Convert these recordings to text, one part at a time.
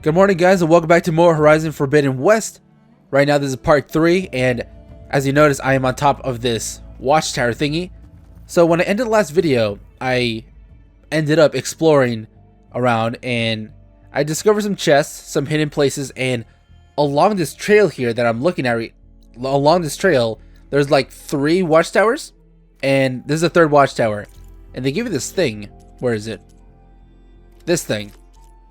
Good morning, guys, and welcome back to more Horizon Forbidden West. Right now, this is part 3, and as you notice, I am on top of this watchtower thingy. So when I ended the last video, I ended up exploring around, and I discovered some chests, some hidden places, and along this trail here that I'm looking at, along this trail, there's like 3 watchtowers, and this is the 3rd watchtower. And they give you this thing. Where is it? This thing.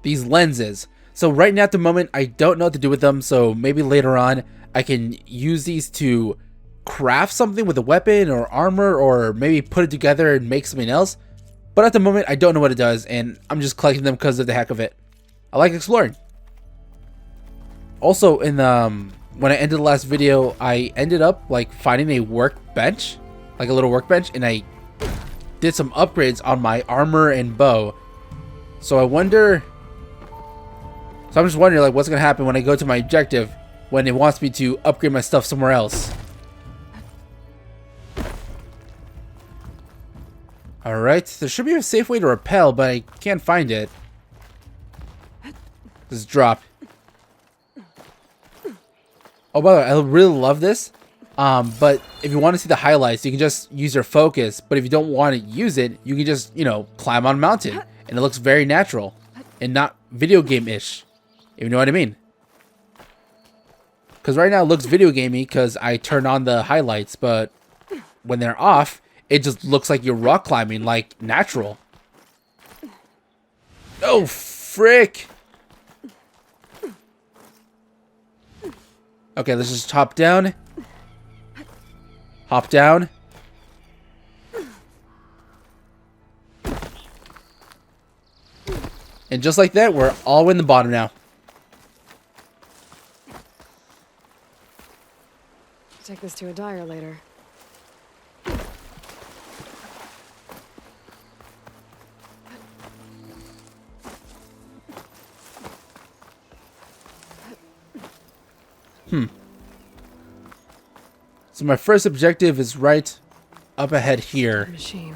These lenses. So right now at the moment, I don't know what to do with them, so maybe later on I can use these to craft something with a weapon or armor, or maybe put it together and make something else. But at the moment, I don't know what it does, and I'm just collecting them because of the heck of it. I like exploring. Also, in when I ended the last video, I ended up like finding a workbench, like a little workbench, and I did some upgrades on my armor and bow. So I wonder... So I'm just wondering, like, what's gonna happen when I go to my objective when it wants me to upgrade my stuff somewhere else. Alright, there should be a safe way to rappel, but I can't find it. Just drop. Oh, by the way, I really love this. But if you want to see the highlights, you can just use your focus. But if you don't want to use it, you can just, you know, climb on a mountain. And it looks very natural and not video game-ish. If you know what I mean. Because right now it looks video gamey because I turn on the highlights, but when they're off, it just looks like you're rock climbing, like natural. Oh, frick! Okay, let's just hop down. Hop down. And just like that, we're all in the bottom now. Take this to a dyer later. So my first objective is right up ahead here. Machine.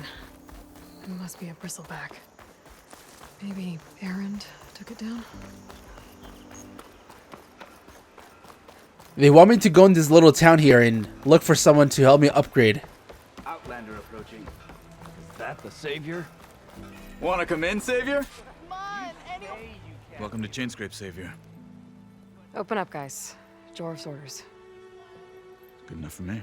It must be a bristleback. Maybe Errand took it down? They want me to go in this little town here and look for someone to help me upgrade. Outlander approaching. Is that the Savior? Wanna come in, Savior? Come on, anyone. Welcome to CHAINSCRAPE, Savior. Open up, guys. Jorv's orders. Good enough for me.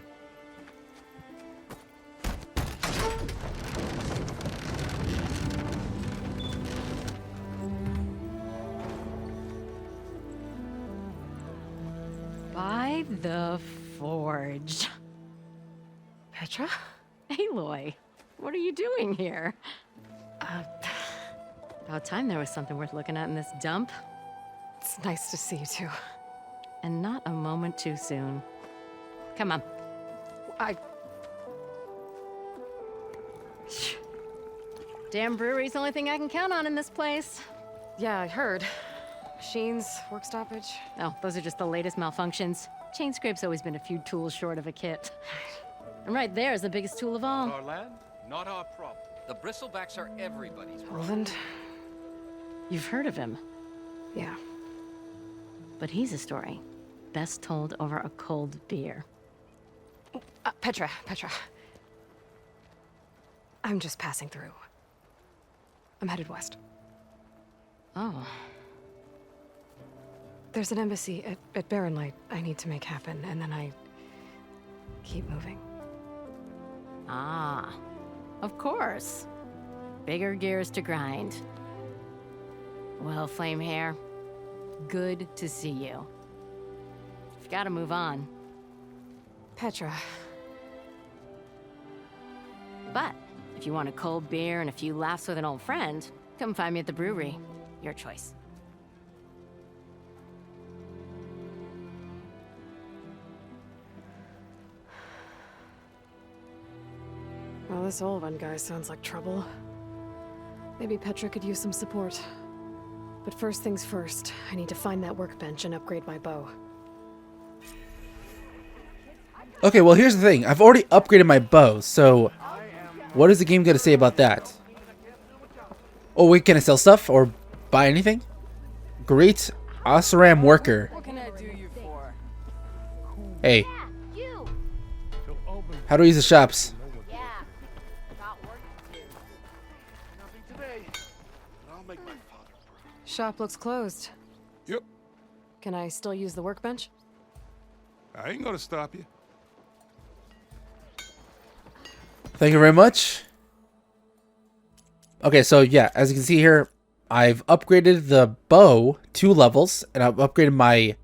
By the forge. Petra? Aloy, what are you doing here? About time there was something worth looking at in this dump. It's nice to see you too. And not a moment too soon. Come on. Damn brewery's the only thing I can count on in this place. Yeah, I heard. Machines, work stoppage. Oh, those are just the latest malfunctions. CHAINSCRAPE's always been a few tools short of a kit. And right there is the biggest tool of all. Our land, not our problem. The bristlebacks are everybody's problem. Roland? You've heard of him, Yeah. but he's a story best told over a cold beer. Petra. I'm just passing through. I'm headed west. Oh, There's an embassy at Barrenlight I need to make happen, and then I keep moving. ah, of course. Bigger gears to grind. Well, Flamehair, good to see you. You've got to move on. Petra. But if you want a cold beer and a few laughs with an old friend, come find me at the brewery. Your choice. Well, this old one guy sounds like trouble. Maybe Petra could use some support. But first things first, I need to find that workbench and upgrade my bow. Okay, well here's the thing. I've already upgraded my bow, so what is the game going to say about that? Oh wait, can I sell stuff or buy anything? Great Osaram worker. What can I do you for? Hey. How do I use the shops? Shop looks closed. Yep. Can I still use the workbench? I ain't gonna stop you. Thank you very much. Okay, so yeah, as you can see here, I've upgraded the bow 2 levels, and I've upgraded my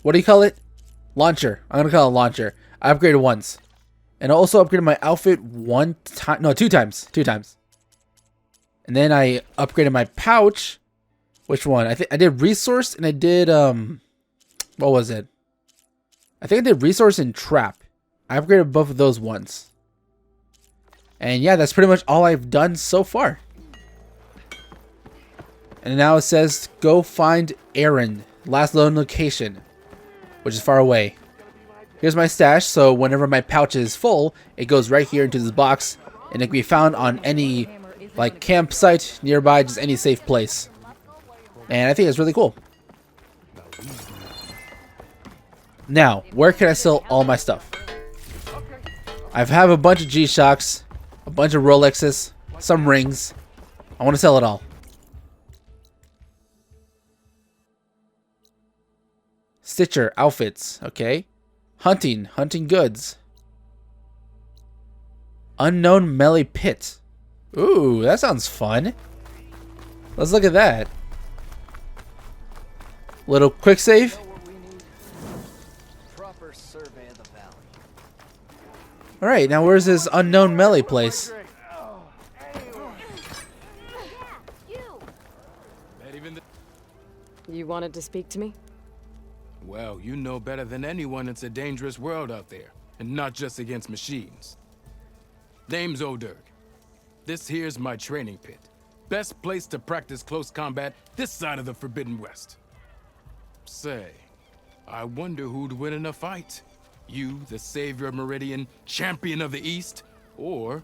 what do you call it? Launcher. I'm gonna call it launcher. I upgraded once, and I also upgraded my outfit 2 times. 2 times. And then I upgraded my pouch. Which one? I think I did resource and I did what was it? I think I did resource and trap. I upgraded both of those once. And yeah, that's pretty much all I've done so far. And now it says go find Aaron, last known location, which is far away. Here's my stash, so whenever my pouch is full, it goes right here into this box, and it can be found on any like campsite nearby, just any safe place. And I think it's really cool. Now, where can I sell all my stuff? I have a bunch of G-Shocks, a bunch of Rolexes, some rings. I want to sell it all. Stitcher outfits, okay. Hunting goods. Unknown melee pit. Ooh, that sounds fun. Let's look at that. Little quick save. Proper survey of the valley. All right, now where's this unknown melee place? You wanted to speak to me? Well, you know better than anyone it's a dangerous world out there, and not just against machines. Name's Oderg. This here's my training pit. Best place to practice close combat this side of the Forbidden West. Say, I wonder who'd win in a fight. You, the savior of Meridian, champion of the East, or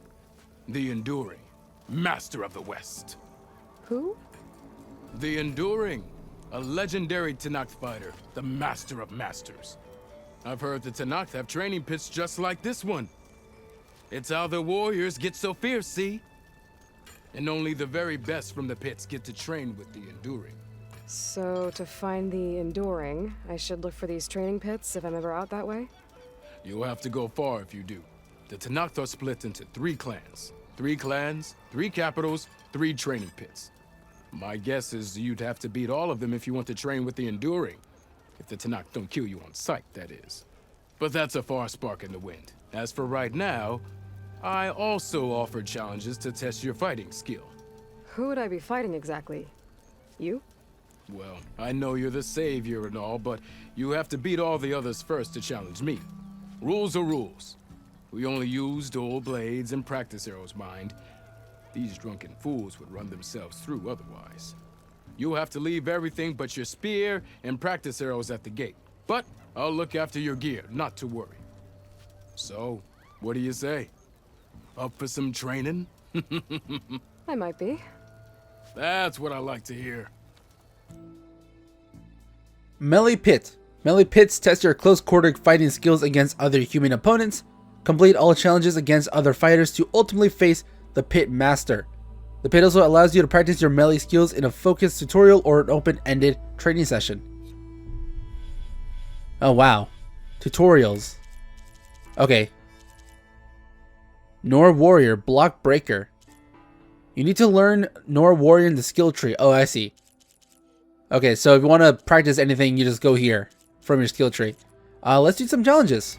the Enduring, master of the West. Who? The Enduring, a legendary Tenakth fighter, the master of masters. I've heard the Tenakth have training pits just like this one. It's how the warriors get so fierce, see? And only the very best from the pits get to train with the Enduring. So, to find the Enduring, I should look for these training pits if I'm ever out that way? You'll have to go far if you do. The Tenakth are split into 3 clans. 3 clans, 3 capitals, 3 training pits. My guess is you'd have to beat all of them if you want to train with the Enduring. If the Tenakth don't kill you on sight, that is. But that's a far spark in the wind. As for right now, I also offer challenges to test your fighting skill. Who would I be fighting exactly? You? Well, I know you're the savior and all, but you have to beat all the others first to challenge me. Rules are rules. We only use dual blades and practice arrows, mind. These drunken fools would run themselves through otherwise. You'll have to leave everything but your spear and practice arrows at the gate. But I'll look after your gear, not to worry. So, what do you say? Up for some training? I might be. That's what I like to hear. Melee pit. Melee pits test your close-quarter fighting skills against other human opponents. Complete all challenges against other fighters to ultimately face the pit master. The pit also allows you to practice your melee skills in a focused tutorial or an open-ended training session. Oh wow. Tutorials. Okay. Nora Warrior, Block Breaker. You need to learn Nora Warrior in the skill tree. Oh, I see. Okay, so if you want to practice anything, you just go here from your skill tree. Let's do some challenges.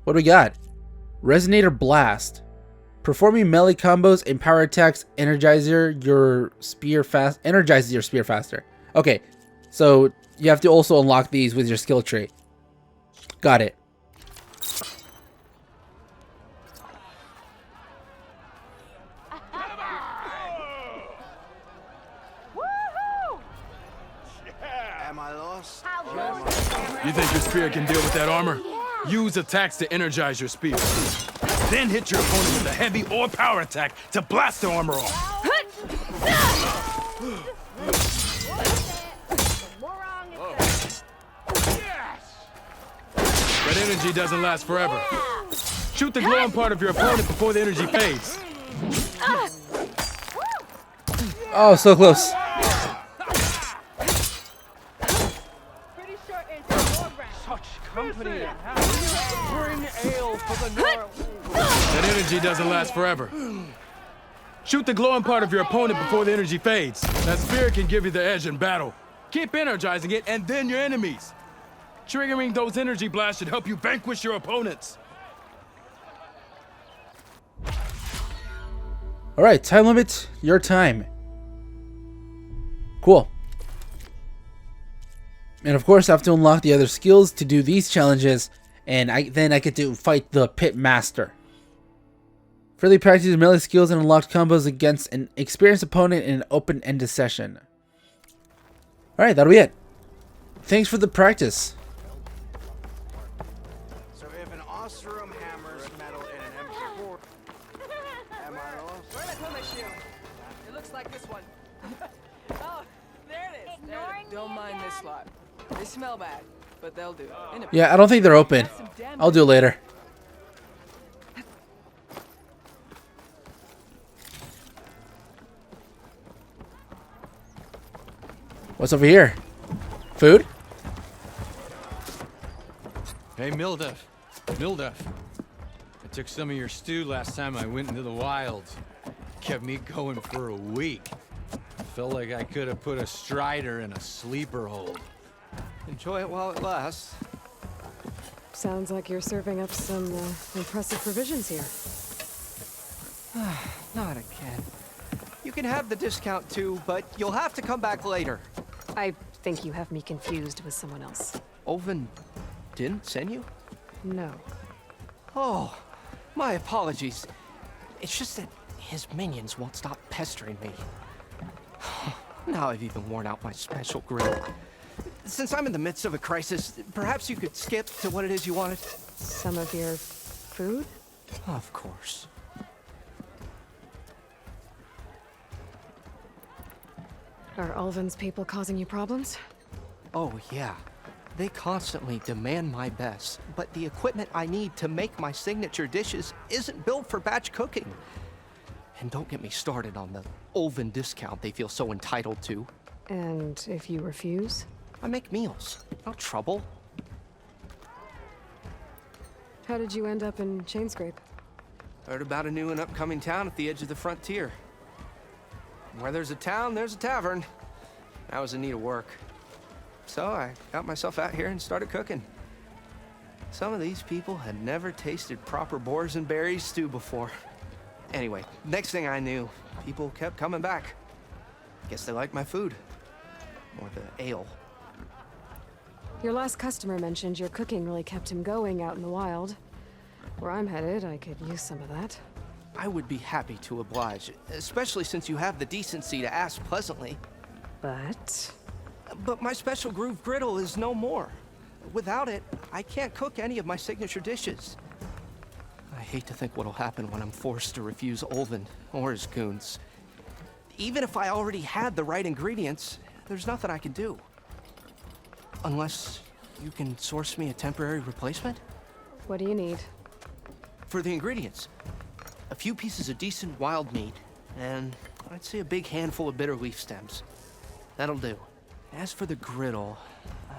What do we got? Resonator Blast. Performing melee combos and power attacks energizes your spear faster. Okay, so you have to also unlock these with your skill tree. Got it. Am I lost? You think your spear can deal with that armor? Use attacks to energize your spear. Then hit your opponent with a heavy or power attack to blast the armor off. doesn't last forever. Shoot the glowing part of your opponent before the energy fades. Oh, so close. Such company. Bring ale for the Nora. That energy doesn't last forever. Shoot the glowing part of your opponent before the energy fades. That spirit can give you the edge in battle. Keep energizing it, and then your enemies. Triggering those energy blasts should help you vanquish your opponents. Alright, time limit, your time. Cool. And of course I have to unlock the other skills to do these challenges, and then I get to fight the Pit Master. Freely practice melee skills and unlocked combos against an experienced opponent in an open-ended session. Alright, that'll be it. Thanks for the practice. So if an Ostrom hammers metal in an MP4, am I lost? Where'd I put my shoe? It looks like this one. Oh, there it is. Don't mind this lot. They smell bad, but they'll do. Yeah, I don't think they're open. I'll do it later. What's over here? Food? Hey, Mildef. I took some of your stew last time I went into the wilds. Kept me going for a week. Felt like I could have put a strider in a sleeper hold. Enjoy it while it lasts. Sounds like you're serving up some impressive provisions here. Not again. You can have the discount too, but you'll have to come back later. I think you have me confused with someone else. Olvin didn't send you? No. Oh, my apologies. It's just that his minions won't stop pestering me. Now I've even worn out my special grill. Since I'm in the midst of a crisis, perhaps you could skip to what it is you wanted? Some of your food? Of course. Are Ulvin's people causing you problems? Oh, yeah. They constantly demand my best, but the equipment I need to make my signature dishes isn't built for batch cooking. And don't get me started on the Ulvin discount they feel so entitled to. And if you refuse? I make meals. No trouble. How did you end up in CHAINSCRAPE? Heard about a new and upcoming town at the edge of the frontier. Where there's a town, there's a tavern. I was in need of work. So I got myself out here and started cooking. Some of these people had never tasted proper boars and berries stew before. Anyway, next thing I knew, people kept coming back. Guess they liked my food. Or the ale. Your last customer mentioned your cooking really kept him going out in the wild. Where I'm headed, I could use some of that. I would be happy to oblige, especially since you have the decency to ask pleasantly. But my special groove griddle is no more. Without it, I can't cook any of my signature dishes. I hate to think what'll happen when I'm forced to refuse Ulvin or his goons. Even if I already had the right ingredients, there's nothing I can do. Unless you can source me a temporary replacement? what do you need? For the ingredients, a few pieces of decent wild meat, and I'd say a big handful of bitter leaf stems. That'll do. As for the griddle,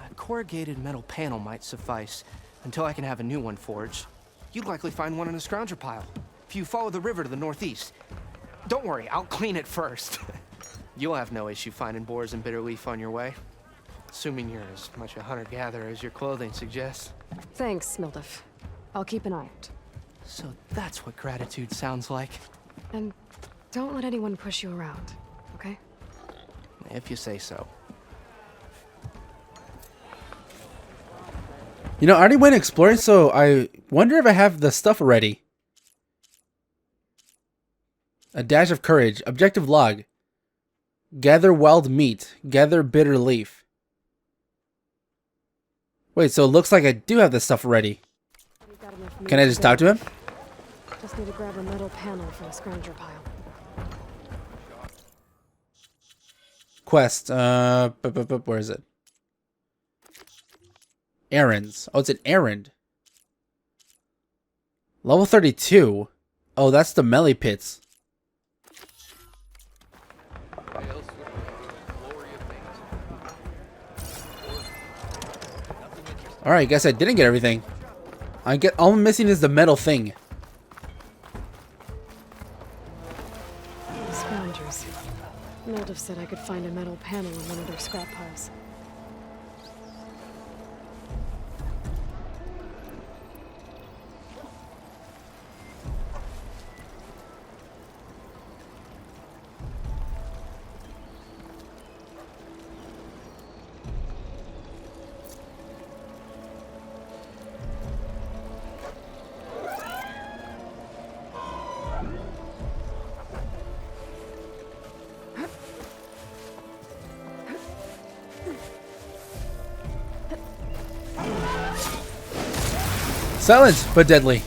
a corrugated metal panel might suffice until I can have a new one forged. You'd likely find one in a scrounger pile if you follow the river to the northeast. Don't worry, I'll clean it first. You'll have no issue finding boars and bitter leaf on your way. Assuming you're as much a hunter-gatherer as your clothing suggests. Thanks, Mildef. I'll keep an eye out. So that's what gratitude sounds like. And don't let anyone push you around, okay? If you say so. You know, I already went exploring, so I wonder if I have the stuff already. A dash of courage. Objective log. Gather wild meat. Gather bitter leaf. Wait, so it looks like I do have this stuff already. Can I just talk to him? Just need to grab a metal panel from the scrounger pile. Quest. Where is it? Errands. Oh, it's an errand. Level 32? Oh, that's the melee pits. Alright, guess I didn't get everything. All I'm missing is the metal thing. Scavengers. Moldiv said I could find a metal panel in one of their scrap piles. Silent, but deadly.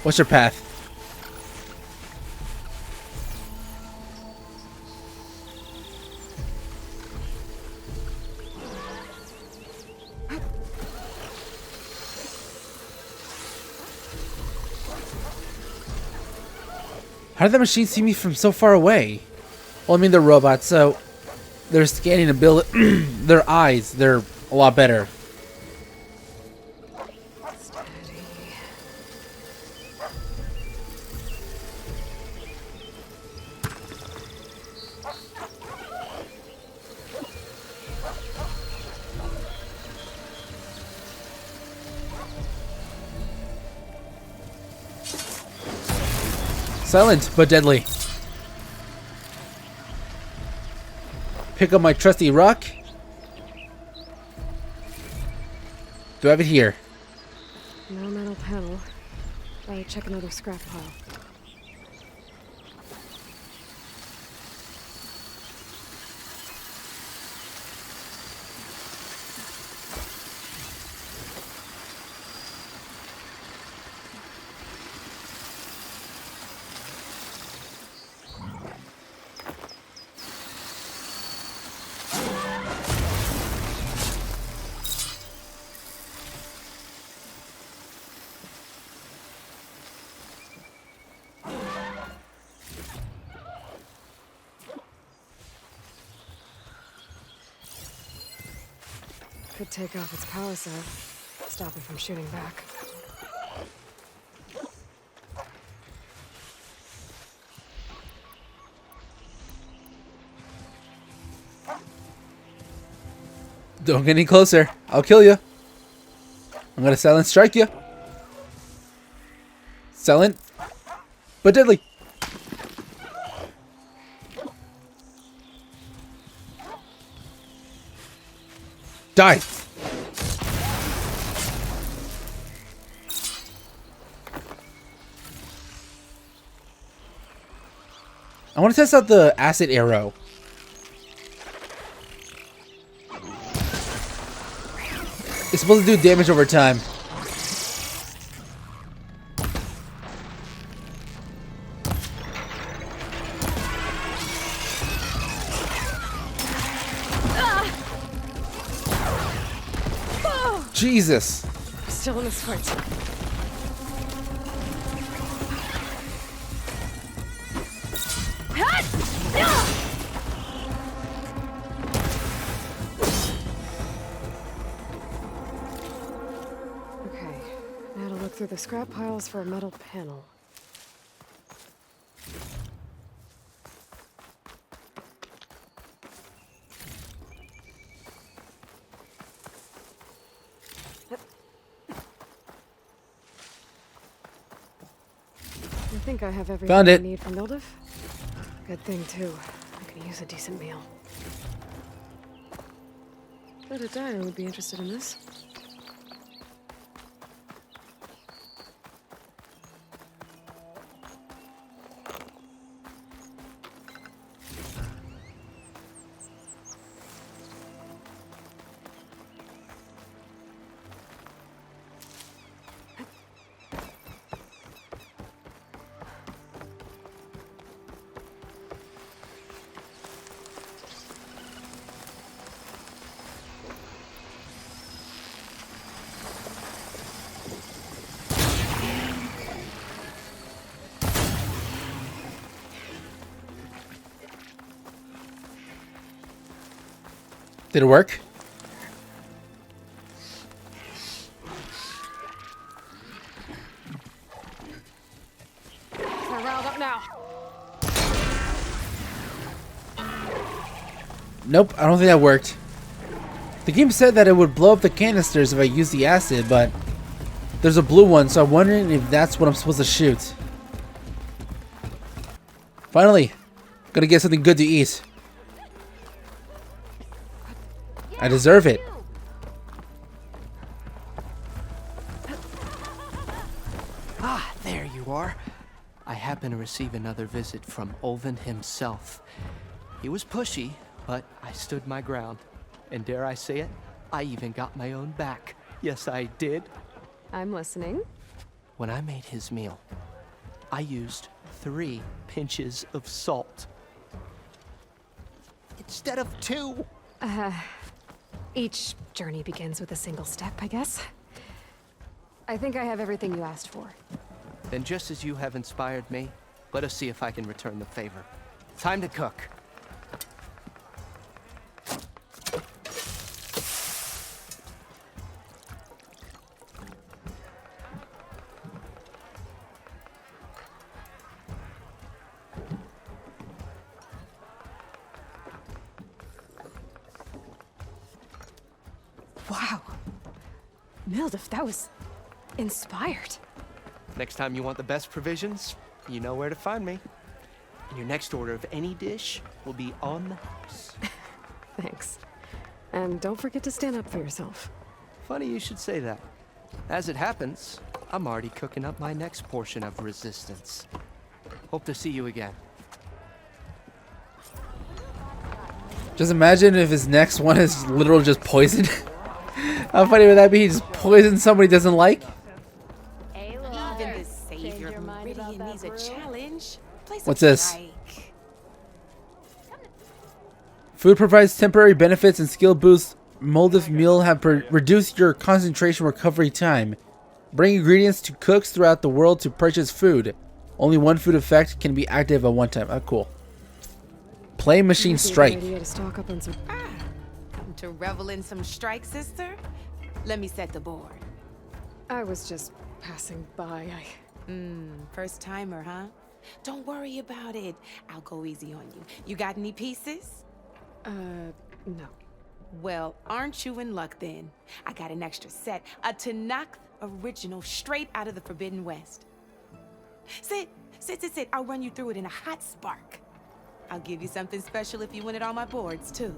What's your path? How did the machine see me from so far away? Well, I mean, they're robots, so their scanning ability, their eyes, they're a lot better. Silent, but deadly. Pick up my trusty rock. Do I have it here? No metal panel. I'll check another scrap pile. Could take off its power cell, stop it from shooting back. Don't get any closer. I'll kill you. I'm gonna silent strike you. Silent, but deadly. Die. I want to test out the acid arrow. It's supposed to do damage over time. Jesus. Still in this fight. Okay, now to look through the scrap piles for a metal panel. I think I have everything Found it. I need from Mildiv. Good thing, too. I could use a decent meal. Bet a diner would be interested in this. Did it work? They're riled up now. Nope, I don't think that worked. The game said that it would blow up the canisters if I used the acid, but there's a blue one, so I'm wondering if that's what I'm supposed to shoot. Finally, gonna get something good to eat. I deserve it. Ah, there you are. I happen to receive another visit from Olvin himself. He was pushy, but I stood my ground. And dare I say it, I even got my own back. Yes, I did. I'm listening. When I made his meal, I used 3 pinches of salt. Instead of 2. Each journey begins with a single step, I guess. I think I have everything you asked for. Then just as you have inspired me, let us see if I can return the favor. Time to cook. Wow. Mildef, that was inspired. Next time you want the best provisions, you know where to find me. And your next order of any dish will be on the house. Thanks. And don't forget to stand up for yourself. Funny you should say that. As it happens, I'm already cooking up my next portion of resistance. Hope to see you again. Just imagine if his next one is literal just poison. How funny would that be? He just poisons somebody he doesn't like? Even the savior of Meridian needs a challenge. What's this? Food provides temporary benefits and skill boosts. Molded meal have reduced your concentration recovery time. Bring ingredients to cooks throughout the world to purchase food. Only one food effect can be active at one time. Oh, cool. Play machine strike. To stock up on some... Come to revel in some strike, sister? Let me set the board. I was just passing by. First timer, huh? Don't worry about it. I'll go easy on you. You got any pieces? No. Well, aren't you in luck then? I got an extra set, a Tanakh original straight out of the Forbidden West. Sit. I'll run you through it in a hot spark. I'll give you something special if you win it on my boards, too.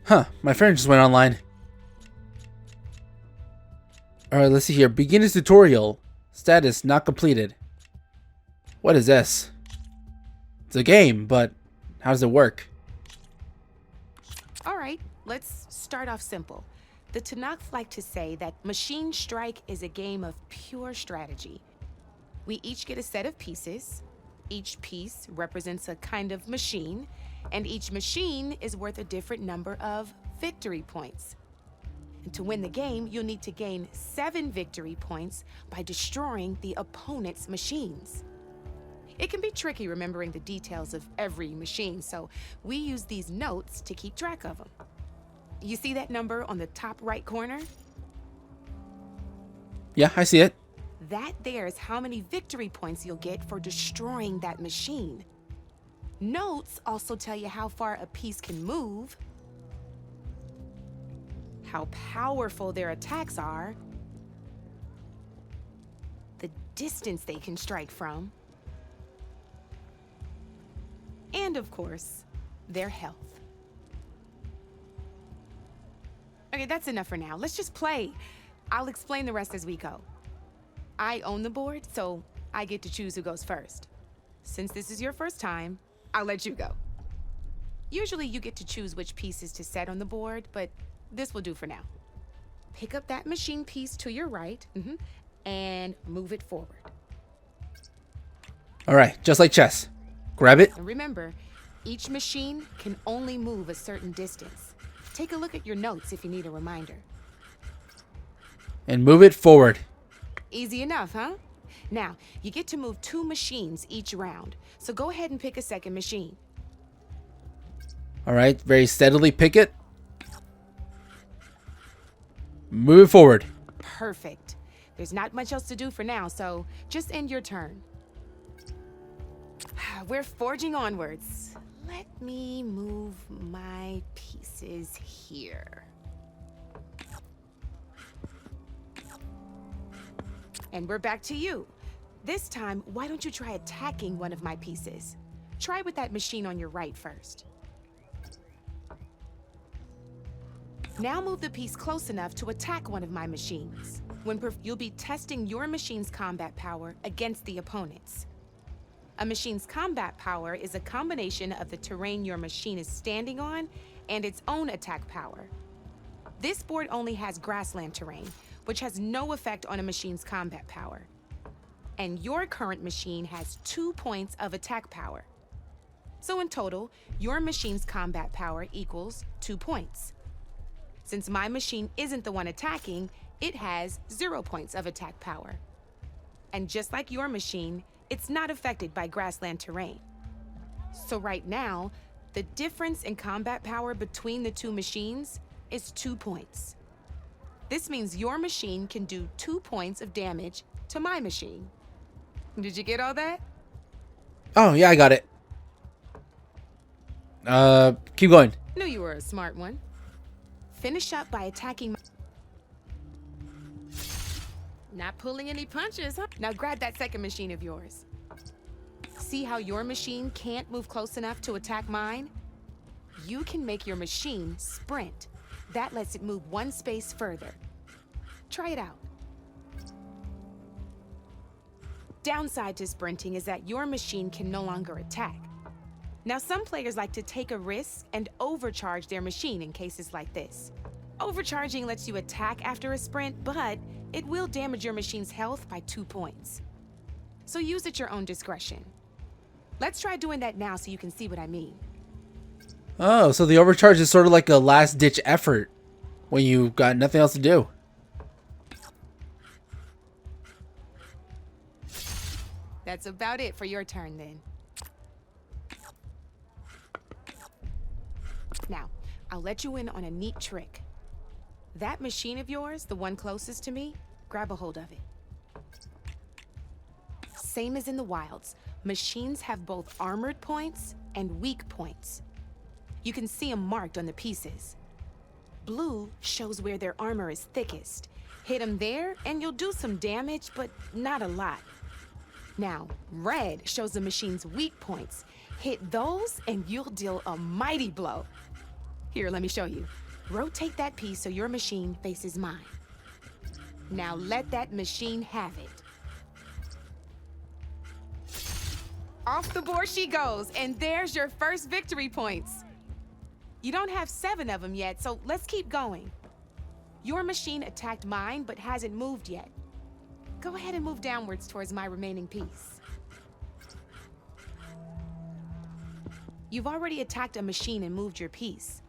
Huh, my friend just went online. Alright, let's see here. Beginner's tutorial. Status not completed. What is this? It's a game, but how does it work? All right, let's start off simple. The Tanakh like to say that Machine Strike is a game of pure strategy. We each get a set of pieces. Each piece represents a kind of machine, and each machine is worth a different number of victory points. And to win the game, you'll need to gain 7 victory points by destroying the opponent's machines. It can be tricky remembering the details of every machine, so we use these notes to keep track of them. You see that number on the top right corner? Yeah, I see it. That there is how many victory points you'll get for destroying that machine. Notes also tell you how far a piece can move, how powerful their attacks are, the distance they can strike from, and of course, their health. Okay, that's enough for now. Let's just play. I'll explain the rest as we go. I own the board, so I get to choose who goes first. Since this is your first time, I'll let you go. Usually you get to choose which pieces to set on the board, but this will do for now. Pick up that machine piece to your right, and move it forward. Alright, just like chess. Grab it. And remember, each machine can only move a certain distance. Take a look at your notes if you need a reminder. And move it forward. Easy enough, huh? Now, you get to move 2 machines each round. So go ahead and pick a second machine. Alright, very steadily pick it. Move it forward. Perfect. There's not much else to do for now, so just end your turn. We're forging onwards. Let me move my pieces here. And we're back to you. This time, why don't you try attacking one of my pieces? Try with that machine on your right first. Now move the piece close enough to attack one of my machines. You'll be testing your machine's combat power against the opponent's. A machine's combat power is a combination of the terrain your machine is standing on and its own attack power. This board only has grassland terrain, which has no effect on a machine's combat power. And your current machine has 2 points of attack power. So in total, your machine's combat power equals 2 points. Since my machine isn't the one attacking, it has 0 points of attack power. And just like your machine, it's not affected by grassland terrain. So right now, the difference in combat power between the 2 machines is 2 points. This means your machine can do 2 points of damage to my machine. Did you get all that? Oh, yeah, I got it. Keep going. Knew you were a smart one. Finish up by attacking. Not pulling any punches, huh? Now grab that second machine of yours. See how your machine can't move close enough to attack mine? You can make your machine sprint. That lets it move 1 space further. Try it out. Downside to sprinting is that your machine can no longer attack. Now, some players like to take a risk and overcharge their machine in cases like this. Overcharging lets you attack after a sprint, but it will damage your machine's health by 2 points. So use at your own discretion. Let's try doing that now so you can see what I mean. Oh, so the overcharge is sort of like a last-ditch effort when you got nothing else to do. That's about it for your turn then. Now, I'll let you in on a neat trick. That machine of yours, the one closest to me, grab a hold of it. Same as in the wilds, machines have both armored points and weak points. You can see them marked on the pieces. Blue shows where their armor is thickest. Hit them there and you'll do some damage, but not a lot. Now, red shows the machine's weak points. Hit those and you'll deal a mighty blow. Here, let me show you. Rotate that piece so your machine faces mine. Now let that machine have it. Off the board she goes, and there's your first victory points. You don't have 7 of them yet, so let's keep going. Your machine attacked mine, but hasn't moved yet. Go ahead and move downwards towards my remaining piece. You've already attacked a machine and moved your piece.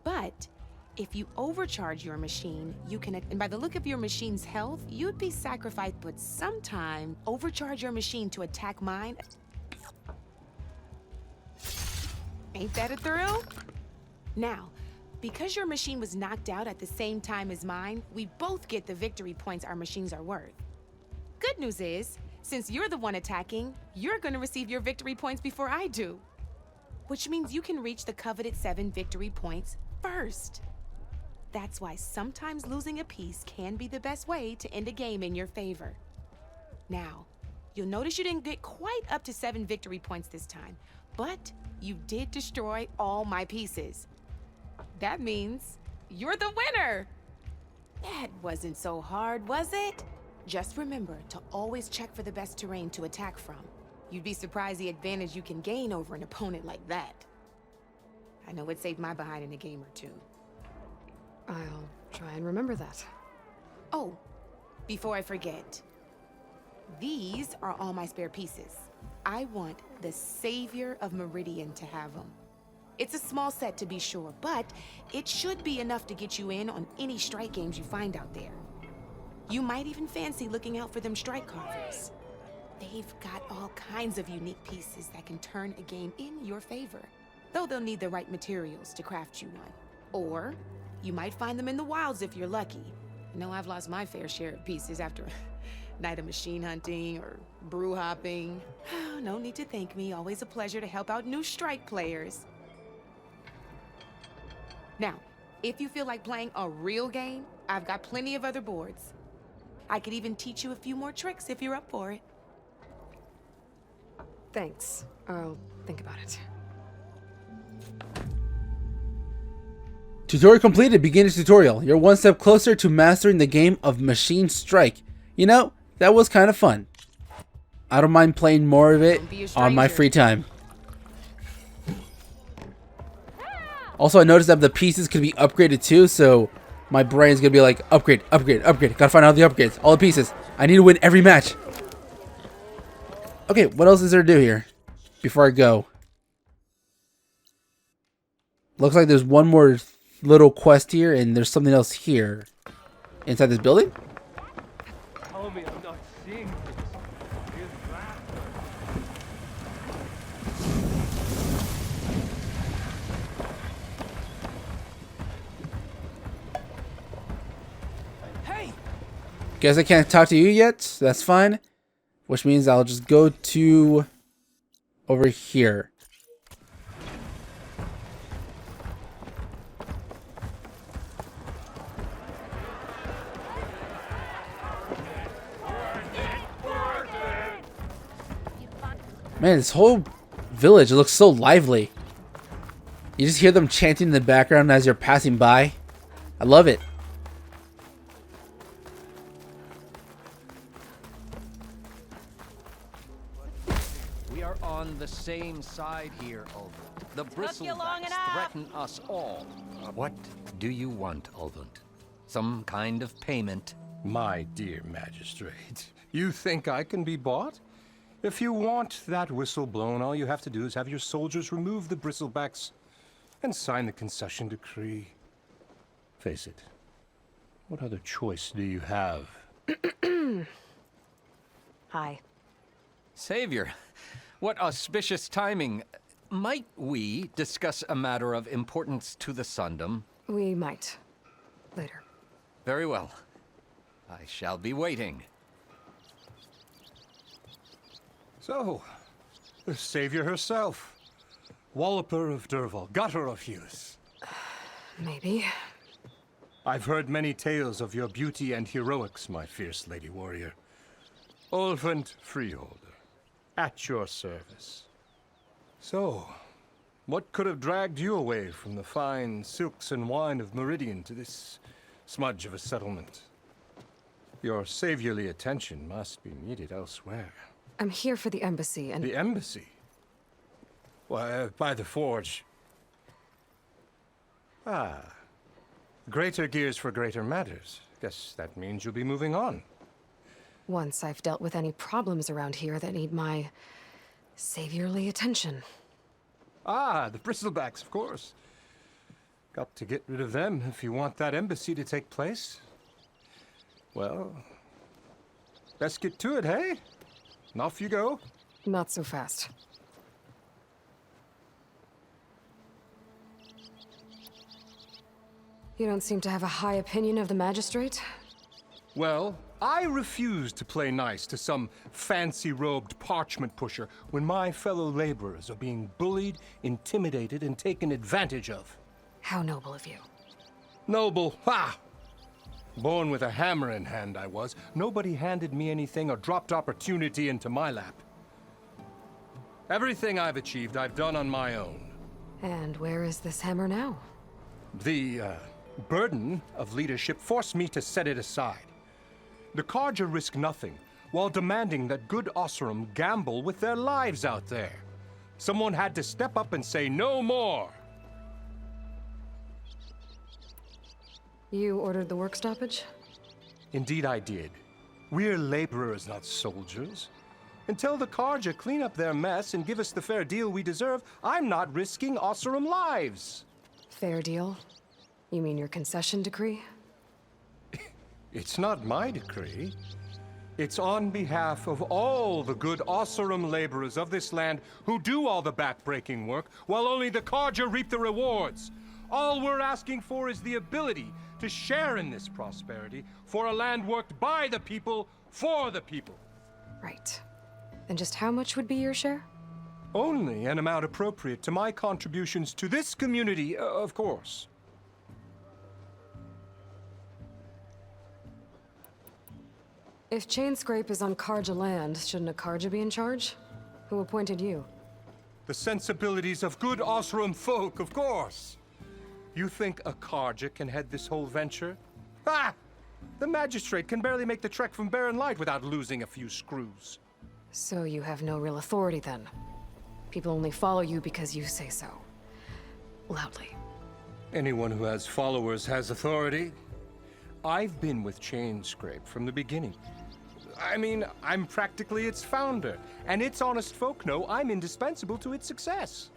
But if you overcharge your machine, you can, and by the look of your machine's health, you'd be sacrificed, but sometime overcharge your machine to attack mine. Ain't that a thrill? Now, because your machine was knocked out at the same time as mine, we both get the victory points our machines are worth. Good news is, since you're the one attacking, you're gonna receive your victory points before I do. Which means you can reach the coveted 7 victory points first. That's why sometimes losing a piece can be the best way to end a game in your favor. Now, you'll notice you didn't get quite up to 7 victory points this time, but you did destroy all my pieces. That means you're the winner! That wasn't so hard, was it? Just remember to always check for the best terrain to attack from. You'd be surprised the advantage you can gain over an opponent like that. I know it saved my behind in a game or two. I'll try and remember that. Oh, before I forget, these are all my spare pieces. I want the Savior of Meridian to have them. It's a small set to be sure, but it should be enough to get you in on any strike games you find out there. You might even fancy looking out for them strike carvers. They've got all kinds of unique pieces that can turn a game in your favor, though they'll need the right materials to craft you one. Or you might find them in the wilds if you're lucky. I know I've lost my fair share of pieces after a night of machine hunting or brew hopping. No need to thank me. Always a pleasure to help out new strike players. Now, if you feel like playing a real game, I've got plenty of other boards. I could even teach you a few more tricks if you're up for it. Thanks. I'll think about it. Tutorial completed. Beginner's tutorial. You're one step closer to mastering the game of Machine Strike. You know, that was kind of fun. I don't mind playing more of it on my free time. Also, I noticed that the pieces can be upgraded too, so my brain's gonna be like, upgrade, upgrade, upgrade. Gotta find all the upgrades, all the pieces. I need to win every match. Okay, what else is there to do here before I go? Looks like there's one more little quest here, and there's something else here inside this building. Tell me I'm not seeing this. Hey! Guess I can't talk to you yet. That's fine. Which means I'll just go to over here. Man, this whole village looks so lively. You just hear them chanting in the background as you're passing by. I love it. We are on the same side here, Ulvund. The bristlebacks threaten us all. What do you want, Ulvund? Some kind of payment? My dear magistrate, you think I can be bought? If you want that whistle blown, all you have to do is have your soldiers remove the bristlebacks and sign the concession decree. Face it, what other choice do you have? Hi. Savior, what auspicious timing. Might we discuss a matter of importance to the Sundom? We might. Later. Very well. I shall be waiting. So, the savior herself, Walloper of Derval, gutter of Hughes. Maybe. I've heard many tales of your beauty and heroics, my fierce lady warrior. Ulvund Freeholder, at your service. So, what could have dragged you away from the fine silks and wine of Meridian to this smudge of a settlement? Your saviorly attention must be needed elsewhere. I'm here for the embassy and... The embassy? Why, by the forge. Ah. Greater gears for greater matters. Guess that means you'll be moving on. Once I've dealt with any problems around here that need my saviorly attention. Ah, the bristlebacks, of course. Got to get rid of them if you want that embassy to take place. Well, let's get to it, hey? And off you go. Not so fast. You don't seem to have a high opinion of the magistrate? Well, I refuse to play nice to some fancy-robed parchment pusher when my fellow laborers are being bullied, intimidated, and taken advantage of. How noble of you. Noble? Ha! Born with a hammer in hand, I was. Nobody handed me anything or dropped opportunity into my lap. Everything I've achieved, I've done on my own. And where is this hammer now? The, burden of leadership forced me to set it aside. The Carja risk nothing, while demanding that good Osseram gamble with their lives out there. Someone had to step up and say no more. You ordered the work stoppage? Indeed I did. We're laborers, not soldiers. Until the Carja clean up their mess and give us the fair deal we deserve, I'm not risking Osseram lives. Fair deal? You mean your concession decree? It's not my decree. It's on behalf of all the good Oseram laborers of this land who do all the backbreaking work, while only the Carja reap the rewards. All we're asking for is the ability to share in this prosperity for a land worked by the people, for the people. Right. Then just how much would be your share? Only an amount appropriate to my contributions to this community, of course. If CHAINSCRAPE is on Carja land, shouldn't a Carja be in charge? Who appointed you? The sensibilities of good Oseram folk, of course. You think a Carja can head this whole venture? Ha! The magistrate can barely make the trek from Barren Light without losing a few screws. So you have no real authority then? People only follow you because you say so. Loudly. Anyone who has followers has authority. I've been with CHAINSCRAPE from the beginning. I mean, I'm practically its founder, and its honest folk know I'm indispensable to its success.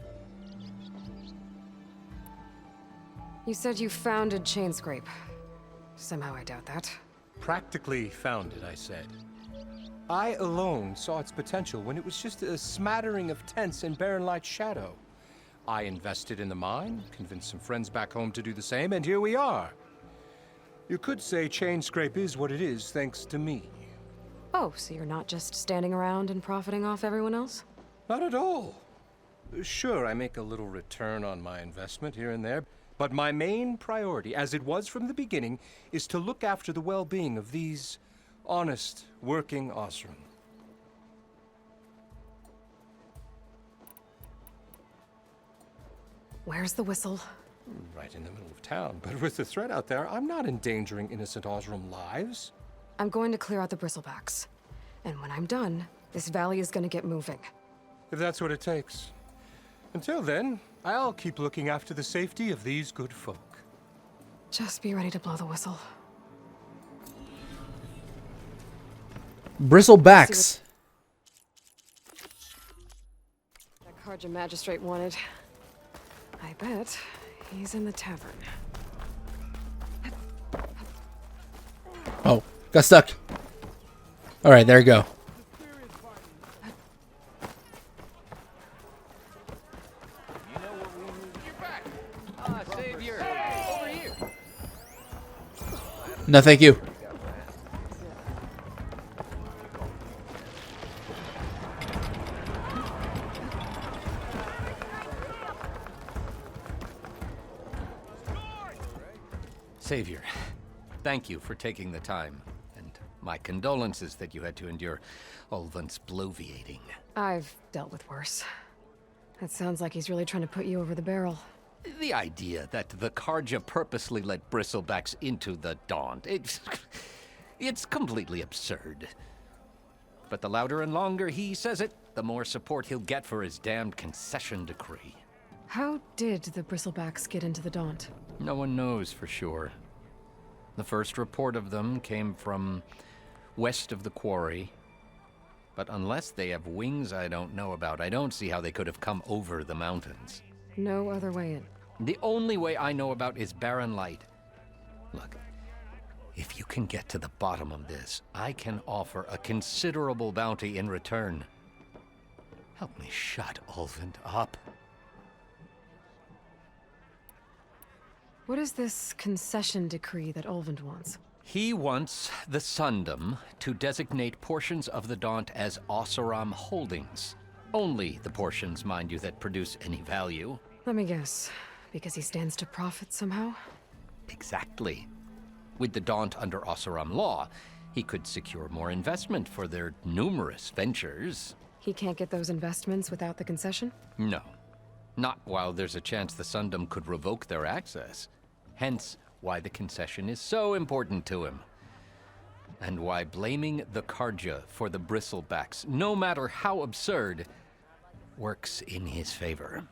You said you founded CHAINSCRAPE. Somehow I doubt that. Practically founded, I said. I alone saw its potential when it was just a smattering of tents in Barren Light's shadow. I invested in the mine, convinced some friends back home to do the same, and here we are. You could say CHAINSCRAPE is what it is thanks to me. Oh, so you're not just standing around and profiting off everyone else? Not at all. Sure, I make a little return on my investment here and there, but my main priority, as it was from the beginning, is to look after the well-being of these honest, working Oseram. Where's the whistle? Right in the middle of town, but with the threat out there, I'm not endangering innocent Oseram lives. I'm going to clear out the bristlebacks. And when I'm done, this valley is gonna get moving. If that's what it takes. Until then, I'll keep looking after the safety of these good folk. Just be ready to blow the whistle. Bristlebacks. That Carja magistrate wanted. I bet he's in the tavern. Oh, got stuck. All right, there you go. Savior, over here. No, thank you. Savior, thank you for taking the time, and my condolences that you had to endure Ulvant's bloviating. I've dealt with worse. It sounds like he's really trying to put you over the barrel. The idea that the Carja purposely let bristlebacks into the Daunt, it's completely absurd. But the louder and longer he says it, the more support he'll get for his damned concession decree. How did the bristlebacks get into the Daunt? No one knows for sure. The first report of them came from west of the quarry. But unless they have wings I don't know about, I don't see how they could have come over the mountains. No other way in. The only way I know about is Barren Light. Look, if you can get to the bottom of this, I can offer a considerable bounty in return. Help me shut Ulvant up. What is this concession decree that Ulvant wants? He wants the Sundom to designate portions of the Daunt as Oseram holdings. Only the portions, mind you, that produce any value. Let me guess. Because he stands to profit somehow? Exactly. With the Daunt under Oseram law, he could secure more investment for their numerous ventures. He can't get those investments without the concession? No. Not while there's a chance the Sundom could revoke their access. Hence, why the concession is so important to him. And why blaming the Carja for the bristlebacks, no matter how absurd, works in his favor.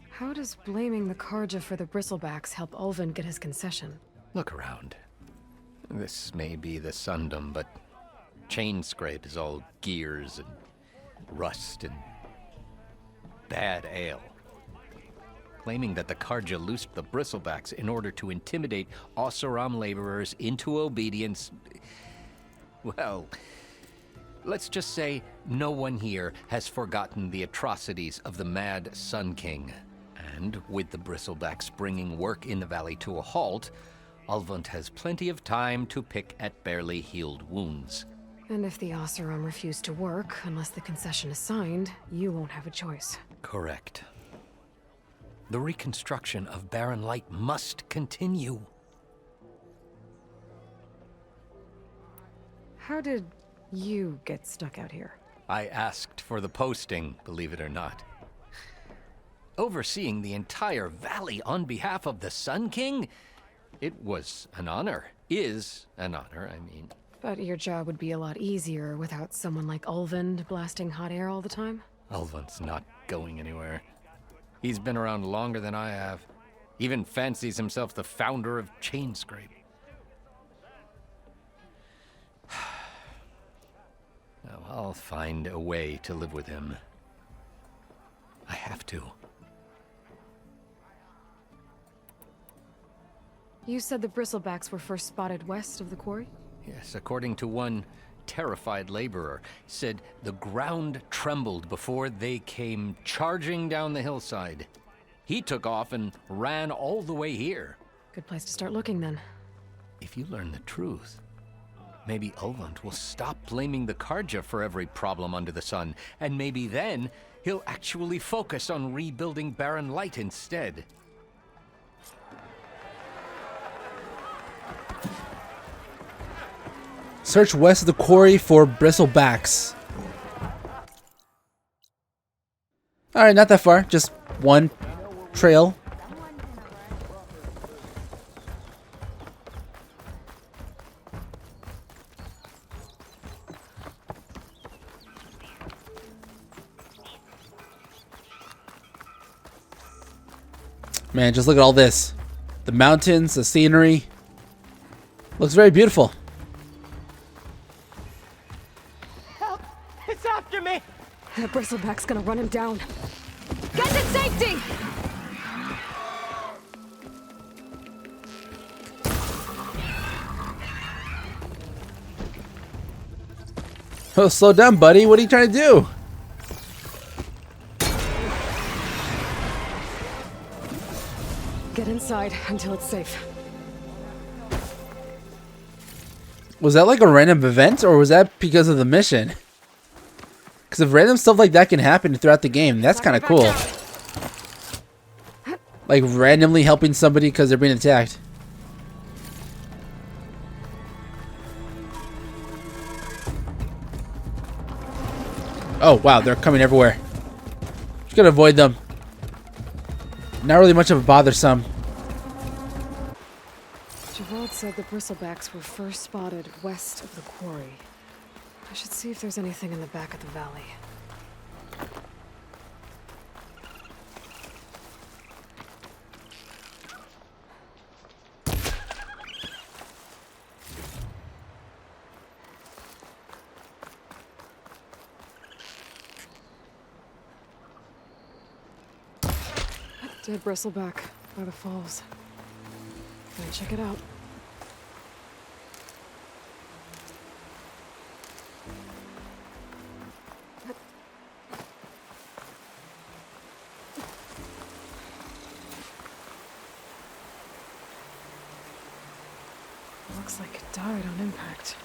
How does blaming the Carja for the bristlebacks help Ulvant get his concession? Look around. This may be the Sundom, but CHAINSCRAPE is all gears and rust and bad ale. claiming that the Karja loosed the bristlebacks in order to intimidate Oseram laborers into obedience. Well, let's just say no one here has forgotten the atrocities of the Mad Sun King. And with the bristlebacks bringing work in the valley to a halt, Ulvund has plenty of time to pick at barely healed wounds. And if the Oseram refuse to work, unless the concession is signed, you won't have a choice. Correct. The reconstruction of Barren Light must continue. How did you get stuck out here? I asked for the posting, believe it or not. Overseeing the entire valley on behalf of the Sun King? It was an honor. Is an honor, I mean. But your job would be a lot easier without someone like Ulvund blasting hot air all the time? Ulvund's not going anywhere. He's been around longer than I have. Even fancies himself the founder of CHAINSCRAPE. Now, I'll find a way to live with him. I have to. You said the bristlebacks were first spotted west of the quarry? Yes, according to one terrified laborer, said the ground trembled before they came charging down the hillside. He took off and ran all the way here. Good place to start looking, then. If you learn the truth, maybe Ulvund will stop blaming the Karja for every problem under the sun, and maybe then he'll actually focus on rebuilding Barren Light instead. Search west of the quarry for bristlebacks. Alright, not that far. Just one trail. Man, just look at all this. The mountains, the scenery. Looks very beautiful. That bristleback's gonna run him down. Get to safety! Oh, slow down, buddy. What are you trying to do? Get inside until it's safe. Was that like a random event, or was that because of the mission? Because if random stuff like that can happen throughout the game, that's kind of cool. Like randomly helping somebody because they're being attacked. Oh wow, they're coming everywhere. Just gotta avoid them. Not really much of a bothersome. Gerald said the bristlebacks were first spotted west of the quarry. I should see if there's anything in the back of the valley. Dead bristleback by the falls. Gonna check it out. Looks like it died on impact.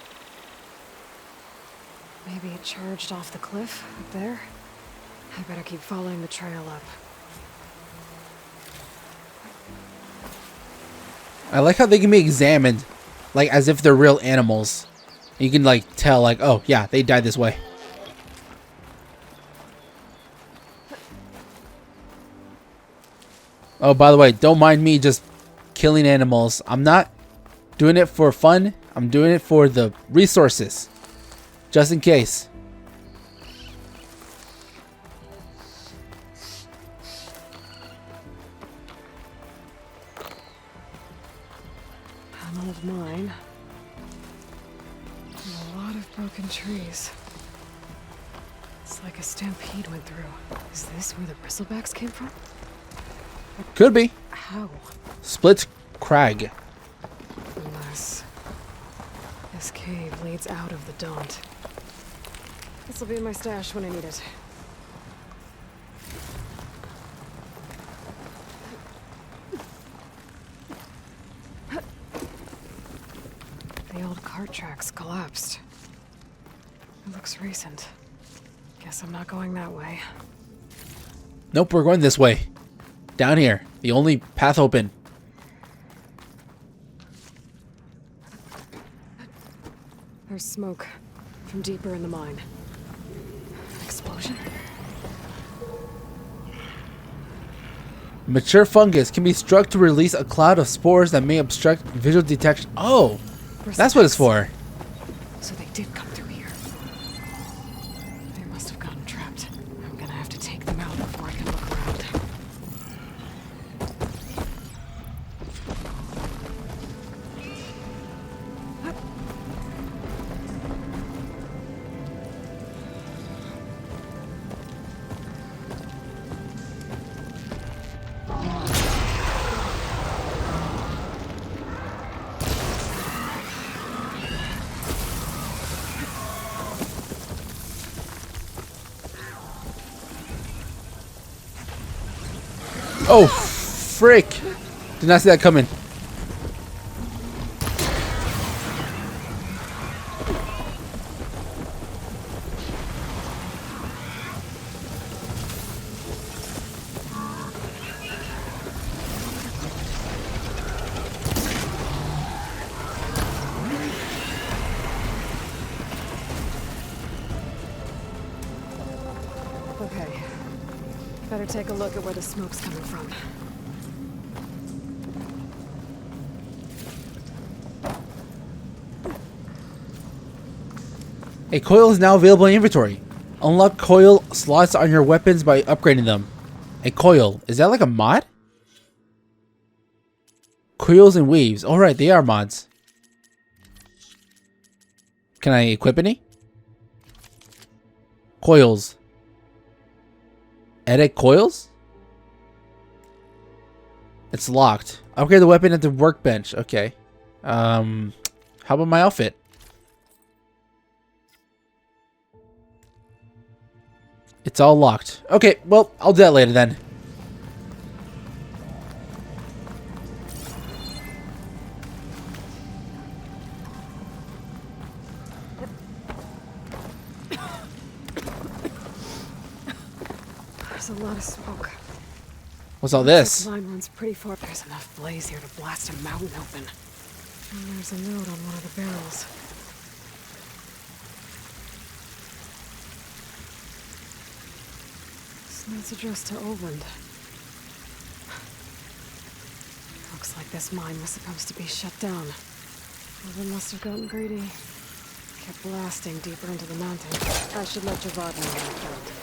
Maybe it charged off the cliff up there. I better keep following the trail up. I like how they can be examined, like as if they're real animals. You can like tell, like, oh yeah, they died this way. Oh, by the way, don't mind me just killing animals. I'm not doing it for fun. I'm doing it for the resources, just in case. An old mine. And a lot of broken trees. It's like a stampede went through. Is this where the bristlebacks came from? Could be. How? Split crag. Unless this cave leads out of the daunt. This'll be in my stash when I need it. The old cart tracks collapsed. It looks recent. Guess I'm not going that way. Nope, we're going this way. Down here. The only path open. There's smoke from deeper in the mine. Explosion? Mature fungus can be struck to release a cloud of spores that may obstruct visual detection. Oh, that's what it's for. So they did come through here. They must have gotten trapped. I'm gonna have to take them out before I can look around. Oh, frick. Did not see that coming. Okay. Better take a look at where the smoke's coming from. A coil is now available in inventory. Unlock coil slots on your weapons by upgrading them. A coil. Is that like a mod? Coils and weaves. Alright, they are mods. Can I equip any? Coils. Edit coils? It's locked. Upgrade the weapon at the workbench. Okay. How about my outfit? It's all locked. Okay, well, I'll do that later then. There's a lot of smoke. What's all this? This line runs pretty far. There's enough blaze here to blast a mountain open. And there's a note on one of the barrels. This note's addressed to Oland. Looks like this mine was supposed to be shut down. Oland must have gotten greedy. Kept blasting deeper into the mountain. I should let Javad know when I killed.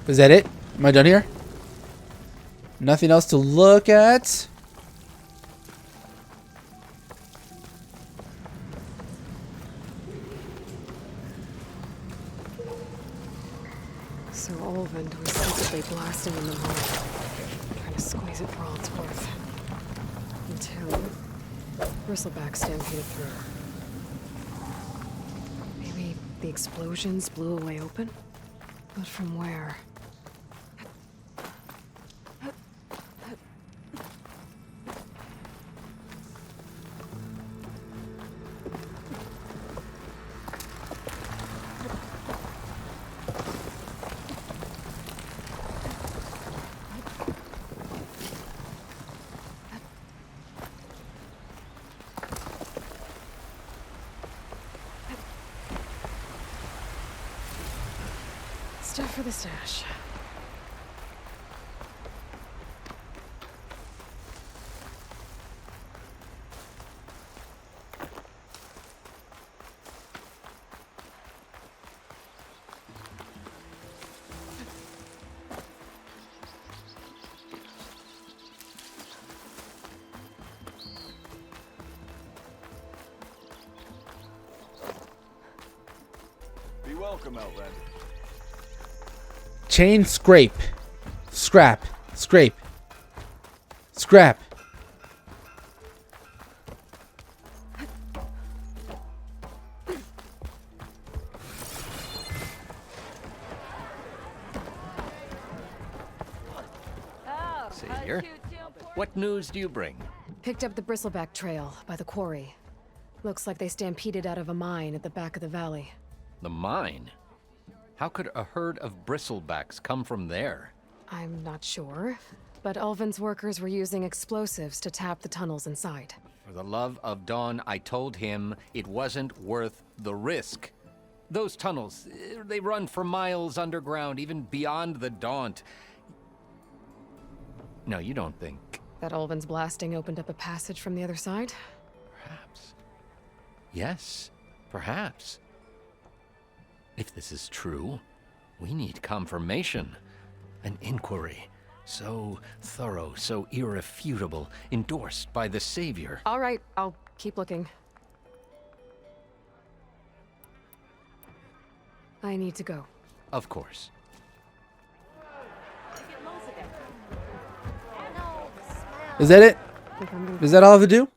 Is that it? Am I done here? Nothing else to look at? So Olvend was secretly blasting in the mine, trying to squeeze it for all it's worth. Until Bristleback stampeded through. Maybe the explosions blew away open? But from where? Stuff for the stash. Be welcome, Outlander. Chain scrape. Scrap. Scrape. Scrap. Savior, what news do you bring? Picked up the bristleback trail by the quarry. Looks like they stampeded out of a mine at the back of the valley. The mine? How could a herd of bristlebacks come from there? I'm not sure, but Ulvin's workers were using explosives to tap the tunnels inside. For the love of Dawn, I told him it wasn't worth the risk. Those tunnels, they run for miles underground, even beyond the Daunt. No, you don't think... That Ulvin's blasting opened up a passage from the other side? Perhaps. Yes, perhaps. If this is true, we need confirmation. An inquiry. So thorough, so irrefutable, endorsed by the Savior. All right, I'll keep looking. I need to go. Of course. Is that it? Is that all I have to do?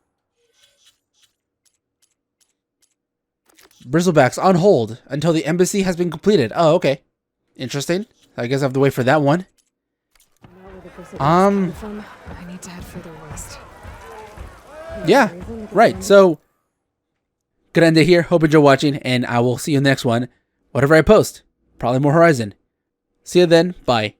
Bristlebacks on hold until the embassy has been completed. Oh, okay. Interesting. I guess I have to wait for that one. I need to head further west. Yeah, right. So, gonna end it here. Hope you enjoyed watching, and I will see you in the next one. Whatever I post. Probably more Horizon. See you then. Bye.